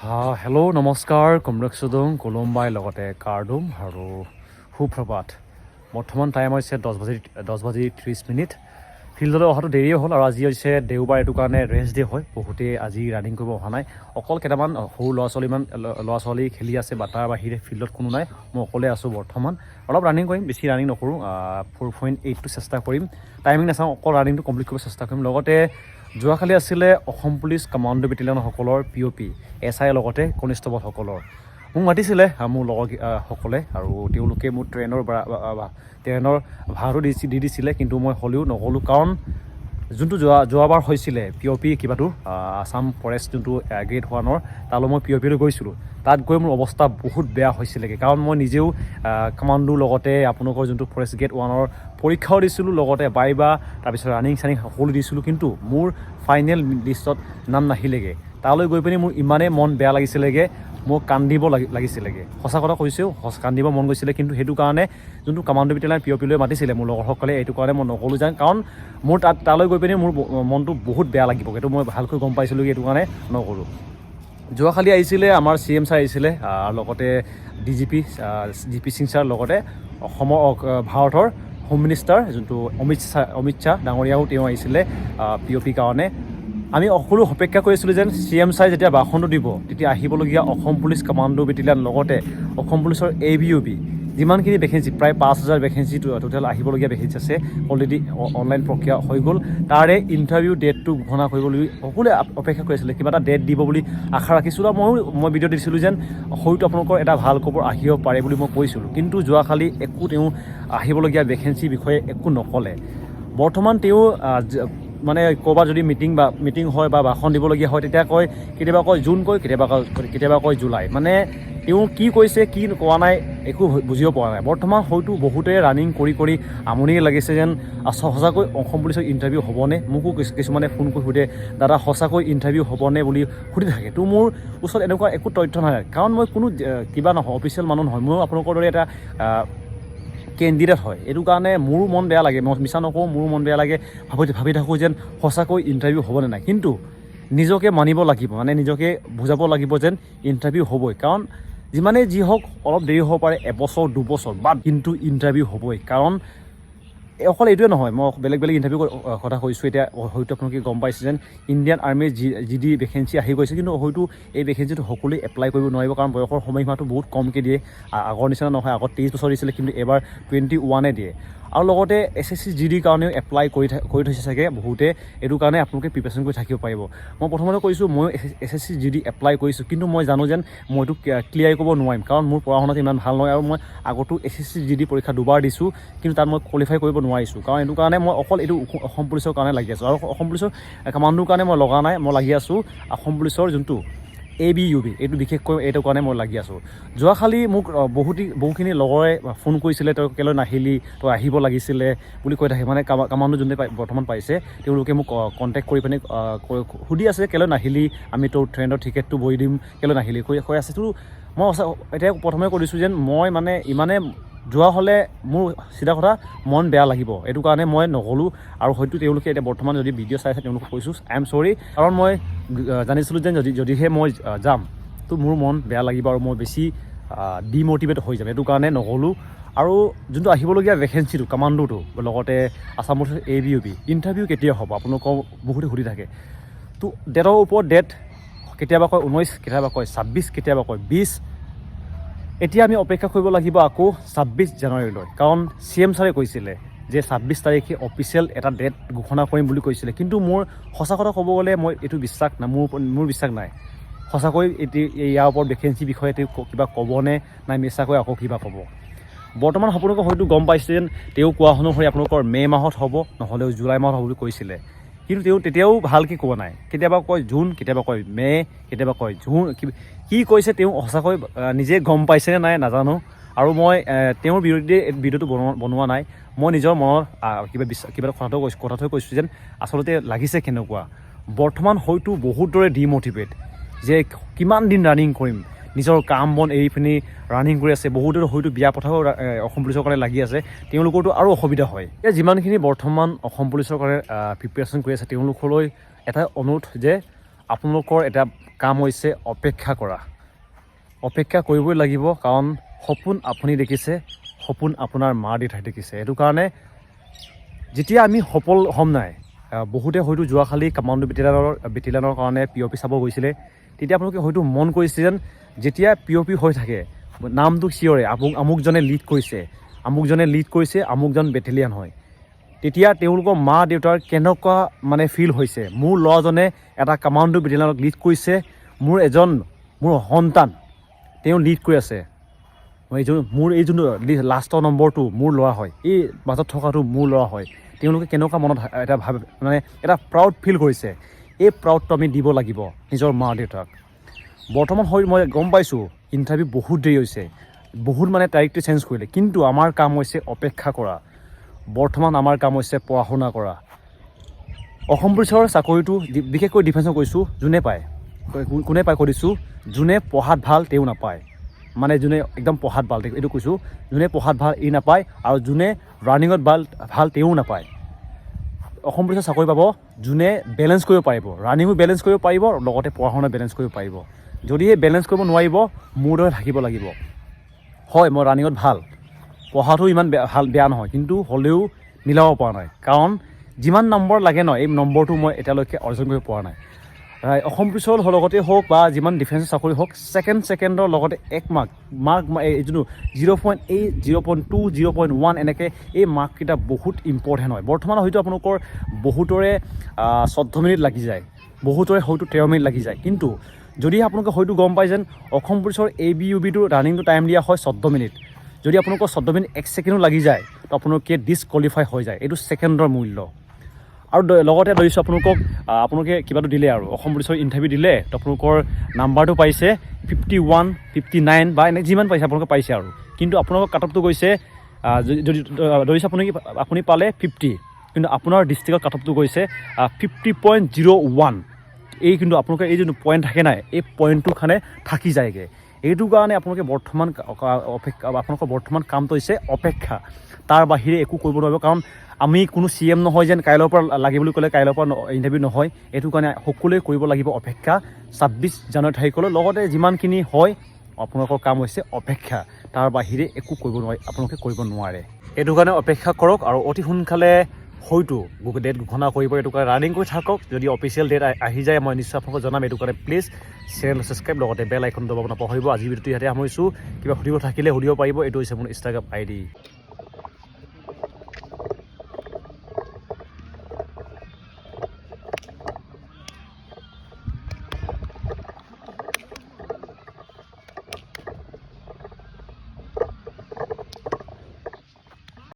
Hello' নমস্কাৰ কমৰেক্সুদং কলম্বাই লগতে কাৰ্ডুম আৰু সুপ্ৰভাত। বৰ্তমান টাইম হৈছে 10:30। ফিল্ডলৈ অহাটো দেৰিয়ে হ'ল আৰু আজি হৈছে দেওবাৰ, এইটো কাৰণে ৰেষ্ট ডে হয়। বহুতেই আজি ৰানিং কৰিব অহা নাই, অকল কেইটামান সৰু ল'ৰা ছোৱালী খেলি আছে বা তাৰ বাহিৰে ফিল্ডত কোনো নাই। মই অকলে আছোঁ বৰ্তমান। অলপ ৰানিং কৰিম, বেছি ৰানিং নকৰোঁ, 4.8টো চেষ্টা কৰিম। টাইমিং নাচাওঁ, অকল ৰানিংটো কমপ্লিট কৰিব চেষ্টা কৰিম। লগতে যোৱাকালি আছিলে অসম পুলিচ কামাণ্ডো বেটেলিয়নসকলৰ POP SI লগতে কনিষ্টবলসকলৰ মোক মাতিছিলে মোৰ লগৰ সকলে, আৰু তেওঁলোকে মোৰ ট্ৰেইনৰ ভাড়াটো দি দিছিলে, কিন্তু মই হ'লেও নগ'লোঁ। কাৰণ যোনটো যোৱাবাৰ হৈছিলে POP কিবাটো আছাম ফৰেষ্ট যোনটো গ্ৰেড 1ৰ, তালৈ মই POPলৈ গৈছিলোঁ। তাত গৈ মোৰ অৱস্থা বহুত বেয়া হৈছিলেগৈ, কাৰণ মই নিজেও কামাণ্ডোৰ লগতে আপোনালোকৰ যোনটো ফৰেষ্ট গ্ৰেড 1ৰ পৰীক্ষাও দিছিলোঁ, লগতে বাইবা তাৰপিছত ৰানিং সকলো দিছিলোঁ, কিন্তু মোৰ ফাইনেল লিষ্টত নাম নাহিলেগৈ। তালৈ গৈ পিনি মোৰ ইমানেই মন বেয়া লাগিছিলেগৈ, মোক কান্দিব লাগিছিলেগৈ। সঁচা কথা কৈছোঁ, কান্দিব মন গৈছিলে। কিন্তু সেইটো কাৰণে যোনটো কামাণ্ডো বেটেলিয়ন POPলৈ মাতিছিলে মোৰ লগৰসকলে, এইটো কাৰণে মই নগ'লোঁ যাওঁ, কাৰণ মোৰ তালৈ গৈ পিনি মোৰ মনটো বহুত বেয়া লাগিব, সেইটো মই ভালকৈ গম পাইছিলোঁ, এইটো কাৰণে নগ'লোঁ। যোৱাকালি আহিছিলে আমাৰ CM ছাৰ আহিছিলে, লগতে DGP সিং ছাৰ, লগতে ভাৰতৰ হোম মিনিষ্টাৰ যোনটো অমিত শ্বাহ ডাঙৰীয়াও তেওঁ আহিছিলে POP কাৰণে। আমি সকলো অপেক্ষা কৰিছিলোঁ যেন CM ছাৰে যেতিয়া ভাষণটো দিব, তেতিয়া আহিবলগীয়া অসম পুলিচ কামাণ্ডো বেটেলিয়ন লগতে অসম পুলিচৰ ABUP যিমানখিনি ভেকেঞ্চি, প্ৰায় 5,000 ভেকেঞ্চি টোটেল আহিবলগীয়া ভেকেঞ্চি আছে, অলৰেডি অনলাইন প্ৰক্ৰিয়া হৈ গ'ল। তাৰে ইণ্টাৰভিউ ডেটটো ঘোষণা কৰিবলৈ সকলোৱে অপেক্ষা কৰিছিলে, কিবা এটা ডেট দিব বুলি আশা ৰাখিছিলোঁ। আৰু মই ভিডিঅ' দিছিলোঁ যেন হয়তো আপোনালোকৰ এটা ভাল খবৰ আহিব পাৰে বুলি মই কৈছিলোঁ। কিন্তু যোৱাকালি একো তেওঁ আহিবলগীয়া ভেকেঞ্চিৰ বিষয়ে একো নক'লে। বৰ্তমান তেওঁ মানে ক'ৰবাত যদি মিটিং হয় বা ভাষণ দিবলগীয়া হয়, তেতিয়া কেতিয়াবা কয় জুন, কেতিয়াবা কয় জুলাই। মানে তেওঁ কি কৈছে কি কোৱা নাই একো বুজিব পৰা নাই। বৰ্তমান হয়তো বহুতে ৰানিং কৰি আমনিয়ে লাগিছে যেন সঁচাকৈ অসম পুলিচৰ ইণ্টাৰভিউ হ'বনে। মোকো কিছুমানে ফোন কৰি সোধে, দাদা সঁচাকৈ ইণ্টাৰভিউ হ'বনে বুলি সুধি থাকে। তো মোৰ ওচৰত এনেকুৱা একো তথ্য নাই, কাৰণ মই কোনো কিবা নহয়, অফিচিয়েল মানুহ নহয়, ময়ো আপোনালোকৰ দৰে এটা কেণ্ডিডেট হয়। এইটো কাৰণে মোৰো মন বেয়া লাগে, মই মিছা নকওঁ, মোৰো মন বেয়া লাগে, ভাবি থাকোঁ যেন সঁচাকৈ ইণ্টাৰভিউ হ'বনে নাই। কিন্তু নিজকে মানিব লাগিব, মানে নিজকে বুজাব লাগিব যেন ইণ্টাৰভিউ হ'বই। কাৰণ যিমানেই যি হওক, অলপ দেৰি হ'ব পাৰে, 1 বছৰ 2 বছৰ বাদ, কিন্তু ইণ্টাৰভিউ হ'বই। কাৰণ অকল এইটোৱে নহয়, মই বেলেগ ইণ্টাৰভিউ কথা কৈছোঁ। এতিয়া হয়তো আপোনালোকে গম পাইছে যেন ইণ্ডিয়ান আৰ্মিৰ GD ভেকেঞ্চি আহি গৈছে, কিন্তু হয়তো এই ভেকেঞ্চিটো সকলোৱে এপ্লাই কৰিব নোৱাৰিব, কাৰণ বয়সৰ সময়সীমাটো বহুত কমকৈ দিয়ে। আগৰ নিচিনা নহয়, আগত 23 বছৰ দিছিলে, কিন্তু এবাৰ 21 দিয়ে। আৰু লগতে SSC GD কাৰণেও এপ্লাই কৰি থৈছে চাগে বহুতে, এইটো কাৰণে আপোনালোকে প্ৰিপেৰেশ্যন কৰি থাকিব পাৰিব। মই প্ৰথমতে কৈছোঁ, ময়ো SSC GD এপ্লাই কৰিছোঁ, কিন্তু মই জানো যেন মই এইটো ক্লিয়াৰ কৰিব নোৱাৰিম, কাৰণ মোৰ পঢ়া শুনাত ইমান ভাল নহয়। আৰু মই আগতো SSC GD পৰীক্ষা 2বাৰ দিছোঁ, কিন্তু তাত মই কোৱালিফাই কৰিব নোৱাৰিছোঁ। কাৰণ এইটো কাৰণে মই অকল এইটো অসম পুলিচৰ কাৰণে লাগি আছোঁ, আৰু অসম পুলিচৰ কামাণ্ডোৰ কাৰণে মই লগা নাই, মই লাগি আছোঁ অসম পুলিচৰ যোনটো ABUP, এইটো বিশেষকৈ এইটো কাৰণে মই লাগি আছোঁ। যোৱাকালি মোক বহুখিনি লগৰে ফোন কৰিছিলে, তই কেলৈ নাহিলি, তই আহিব লাগিছিলে বুলি কৈ থাকে। মানে কামাণ্ডো যোনে বৰ্তমান পাইছে, তেওঁলোকে মোক কণ্টেক্ট কৰি পিনে সুধি আছে, কেলৈ নাহিলি, আমি তোৰ ট্ৰেইনৰ টিকেটটো বহি দিম, কেলৈ নাহিলি কৈ আছে। তো মই এতিয়া প্ৰথমে কৈ দিছোঁ যেন মই মানে ইমানে যোৱা হ'লে মোৰ চিধা কথা মন বেয়া লাগিব, এইটো কাৰণে মই নগ'লোঁ। আৰু হয়তো তেওঁলোকে এতিয়া বৰ্তমান যদি ভিডিঅ' চাই আছে, তেওঁলোকক কৈছোঁ আই এম চৰি, কাৰণ মই জানিছিলোঁ যেন যদিহে মই যাম তো মোৰ মন বেয়া লাগিব আৰু মই বেছি ডিম'টিভেট হৈ যাম, এইটো কাৰণে নগ'লোঁ। আৰু যোনটো আহিবলগীয়া ভেকেঞ্চিটো কামাণ্ডোটো লগতে আছাম পুলিচৰ ABUP ইণ্টাৰভিউ কেতিয়া হ'ব আপোনালোকক বহুতে সুধি থাকে। তো ডেটৰ ওপৰত ডেট, কেতিয়াবা কয় 19, কেতিয়াবা কয় 26, কেতিয়াবা কয় 20। এতিয়া আমি অপেক্ষা কৰিব লাগিব আকৌ 26 জানুৱাৰীলৈ, কাৰণ CM ছাৰে কৈছিলে যে 26 তাৰিখে অফিচিয়েল এটা ডেট ঘোষণা কৰিম বুলি কৈছিলে। কিন্তু মোৰ সঁচা কথা ক'ব গ'লে মই এইটো বিশ্বাস নাই, মোৰ বিশ্বাস নাই সঁচাকৈ ইয়াৰ ওপৰত ভেকেঞ্চিৰ বিষয়ে কিবা ক'বনে নাই, মিছাকৈ আকৌ কিবা ক'ব। বৰ্তমান আপোনালোকে হয়তো গম পাইছে যেন তেওঁ কোৱা অনুসৰি আপোনালোকৰ মে' মাহত হ'ব, নহ'লেও জুলাই মাহত হ'ব বুলি কৈছিলে, কিন্তু তেওঁ তেতিয়াও ভালকৈ কোৱা নাই। কেতিয়াবা কয় জুন, কেতিয়াবা কয় মে', কেতিয়াবা কয় জুন, কি কৈছে তেওঁ সঁচাকৈ নিজে গম পাইছেনে নাই নাজানো। আৰু মই তেওঁৰ বিৰুদ্ধে ভিডিঅ'টো বনোৱা নাই, মই নিজৰ মনৰ কিবা কথাটোৱে কৈছোঁ যেন আচলতে লাগিছে কেনেকুৱা। বৰ্তমান হয়তো বহুত দৰে ডিম'টিভেট, যে কিমান দিন ৰানিং কৰিম, নিজৰ কাম বন এৰি পিনি ৰানিং কৰি আছে। বহুতেতো হয়তো বিয়া পথাও অসম পুলিচৰ কাৰণে লাগি আছে, তেওঁলোকৰতো আৰু অসুবিধা হয়। এতিয়া যিমানখিনি বৰ্তমান অসম পুলিচৰ কাৰণে প্ৰিপেৰেশ্যন কৰি আছে, তেওঁলোকলৈ এটা অনুৰোধ যে আপোনালোকৰ এটা কাম হৈছে অপেক্ষা কৰা। অপেক্ষা কৰিবই লাগিব, কাৰণ সপোন আপুনি দেখিছে, সপোন আপোনাৰ মা দেউতাই দেখিছে। সেইটো কাৰণে যেতিয়া আমি সফল হ'ম নাই, বহুতে হয়তো যোৱাকালি কামাণ্ডো বেটেলিয়নৰ কাৰণে POP চাব গৈছিলে, তেতিয়া আপোনালোকে হয়তো মন কৰিছে যেন যেতিয়া POP হৈ থাকে নামটো চিঞৰে আমুকজনে লিড কৰিছে, আমুকজন বেটেলিয়ান হয়, তেতিয়া তেওঁলোকৰ মা দেউতাৰ কেনেকুৱা মানে ফিল হৈছে, মোৰ ল'ৰাজনে এটা কামাণ্ডো বেটেলিয়নক লিড কৰিছে, মোৰ সন্তান তেওঁ লিড কৰি আছে, মোৰ এই যোনটো লাষ্টৰ নম্বৰটো মোৰ ল'ৰা হয়, এই মাজত থকাটো মোৰ ল'ৰা হয়, তেওঁলোকে কেনেকুৱা মনত এটা মানে এটা প্ৰাউড ফিল কৰিছে। এই প্ৰাউডটো আমি দিব লাগিব নিজৰ মা দেউতাক। বৰ্তমান মই গম পাইছোঁ ইণ্টাৰভিউ বহুত দেৰি হৈছে, বহুত মানে তাৰিখটো চেঞ্জ কৰিলে, কিন্তু আমাৰ কাম হৈছে অপেক্ষা কৰা। বৰ্তমান আমাৰ কাম হৈছে পঢ়া শুনা কৰা। অসম পুলিচৰ চাকৰিটো বিশেষকৈ ডিফেন্সত কৈছোঁ, কোনে পায় কৈ দিছোঁ, যোনে পঢ়াত ভাল তেওঁ নাপায়, মানে যোনে একদম পঢ়াত ভাল এইটো কৈছোঁ, যোনে পঢ়াত ভাল ই নাপায়, আৰু যোনে ৰানিঙত ভাল তেওঁ নাপায়। অসম পুলিচৰ চাকৰি পাব যোনে বেলেঞ্চ কৰিব পাৰিব, ৰানিঙো বেলেঞ্চ কৰিব পাৰিব, লগতে পঢ়া শুনা বেলেঞ্চ কৰিব পাৰিব। যদিহে বেলেঞ্চ কৰিব নোৱাৰিব, মোৰ দৰে থাকিব লাগিব। হয়, মই ৰানিঙত ভাল, পঢ়াটো ইমান বেয়া নহয়, কিন্তু হ'লেও মিলাব পৰা নাই, কাৰণ যিমান নম্বৰ লাগে ন, এই নম্বৰটো মই এতিয়ালৈকে অৰ্জন কৰিব পৰা নাই। অসম পুলিচৰ লগতে হওক বা যিমান ডিফেন্সৰ চাকৰি হওক, ছেকেণ্ডৰ লগতে 1 মাৰ্ক এই যোনটো 0.8, 0.2, 0.1 এনেকৈ এই মাৰ্ককেইটা বহুত ইম্পৰ্টেণ্ট হয়। বৰ্তমান হয়তো আপোনালোকৰ বহুতৰে 14 মিনিট লাগি যায়, বহুতৰে হয়তো 13 মিনিট লাগি যায়, কিন্তু যদি আপোনালোকে হয়তো গম পায় যেন অসম পুলিচৰ ABUBটো ৰানিংটো টাইম দিয়া হয় 14 মিনিট, যদি আপোনালোকৰ 14 মিনিট 1 ছেকেণ্ডো লাগি যায়, তো আপোনালোকে ডিছকোৱালিফাই হৈ যায়। এইটো ছেকেণ্ডৰ মূল্য। আৰু লগতে ধৰিছোঁ আপোনালোকে কিবাটো দিলে আৰু অসম পুলিচৰ ইণ্টাৰভিউ দিলে, তো আপোনালোকৰ নাম্বাৰটো পাইছে 51, 59 বা এনে যিমান পাইছে আপোনালোকে পাইছে আৰু, কিন্তু আপোনালোকৰ কাট অফটো গৈছে যদি ধৰিছোঁ আপুনি পালে 50, কিন্তু আপোনাৰ ডিষ্ট্ৰিক্টৰ কাট অফটো গৈছে 50.01। এই কিন্তু আপোনালোকে এই যোনটো পইণ্ট থাকে নাই, এই পইণ্টটোৰ কাৰণে থাকি যায়গৈ। এইটো কাৰণে আপোনালোকৰ বৰ্তমান কামটো হৈছে অপেক্ষা, তাৰ বাহিৰে একো কৰিব নোৱাৰিব। কাৰণ আমি কোনো CM নহয় যেন কাইলৈৰ পৰা লাগে বুলি ক'লে কাইলৈৰ পৰা ইণ্টাৰভিউ নহয়। এইটো কাৰণে সকলোৱে কৰিব লাগিব অপেক্ষা 26 জানুৱাৰী তাৰিখলৈ। লগতে যিমানখিনি হয় আপোনালোকৰ কাম হৈছে অপেক্ষা, তাৰ বাহিৰে একো আপোনালোকে কৰিব নোৱাৰে। এইটো কাৰণে অপেক্ষা কৰক, আৰু অতি সোনকালে হয়তো ডেট ঘোষণা কৰিব। এইটো কাৰণে ৰানিং কৰি থাকক, যদি অফিচিয়েল ডেট আহি যায় মই নিশ্চয় আপোনালোকক জনাম। এইটো কাৰণে প্লিজ চেনেল ছাবস্ক্ৰাইব, লগতে বেল আইকন দবাব নাপাহৰিব। আজি ভিডিঅ'টো ইয়াতে সামৰিছোঁ। কিবা সুধিব থাকিলে সুধিব পাৰিব। এইটো হৈছে মোৰ Instagram ID।